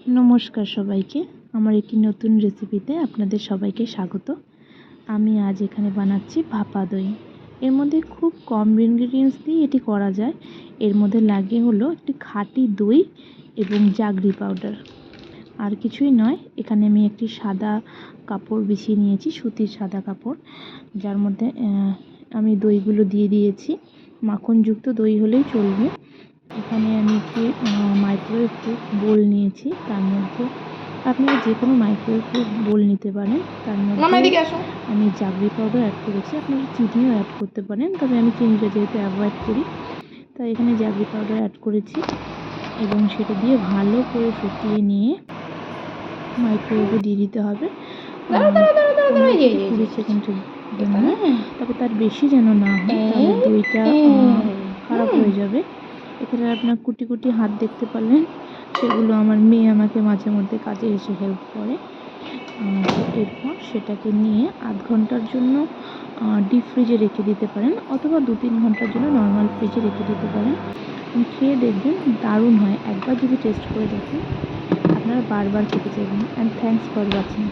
নমস্কার সবাইকে, আমার একটি নতুন রেসিপিতে আপনাদের সবাইকে স্বাগত। আমি আজ এখানে বানাচ্ছি ভাপা দই। এর মধ্যে খুব কম ইনগ্রিডিয়েন্টস দিয়ে এটি করা যায়। এর মধ্যে লাগে হলো একটি খাঁটি দই এবং জাগরি পাউডার, আর কিছুই নয়। এখানে আমি একটি সাদা কাপড় বিছিয়ে নিয়েছি, সুতির সাদা কাপড়, যার মধ্যে আমি দইগুলো দিয়ে দিয়েছি। মাখনযুক্ত দই হলেই চলবে। এখানে আমি একটি মাইক্রোওয়েভ বোল নিয়েছি, তার মধ্যে আপনারা যে কোনো মাইক্রোওয়েভ বোল নিতে পারেন। তার মধ্যে আমি জাগরি পাউডার অ্যাড করেছি, আপনারা চিনিও অ্যাড করতে পারেন, তবে আমি চিনিটা যেহেতু অ্যাভয়েড করি তাই এখানে জাগরি পাউডার অ্যাড করেছি এবং সেটা দিয়ে ভালো করে ফুটিয়ে নিয়ে মাইক্রোওয়েভে দিয়ে দিতে হবে 20 সেকেন্ডের জন্য। তবে তার বেশি যেন না হয়, তাহলে দইটা খারাপ হয়ে যাবে। এখানে আপনার কুটি কুটি হাত দেখতে পারলেন, সেগুলো আমার মেয়ে আমাকে মাঝে মধ্যে কাজে এসে হেল্প করে। এরপর সেটাকে নিয়ে আধ ঘন্টার জন্য ডিপ ফ্রিজে রেখে দিতে পারেন, অথবা 2-3 ঘন্টার জন্য নর্মাল ফ্রিজে রেখে দিতে পারেন। খেয়ে দেখবেন দারুণ হয়। একবার যদি টেস্ট করে দেখেন আপনারা বারবার খেতে চাইবেন। And thanks for watching.